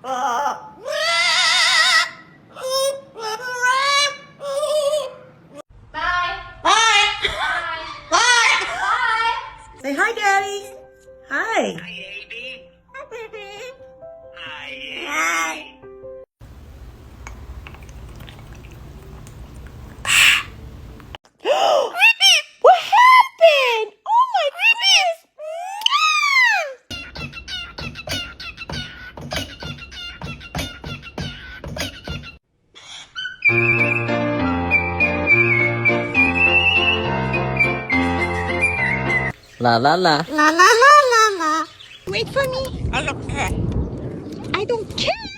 Say hi, Daddy. Hi. Hi, Amy. Hi, Amy. Hi. What happened? Oh my goodness. La la la. La la la la la. Wait for me. I don't care.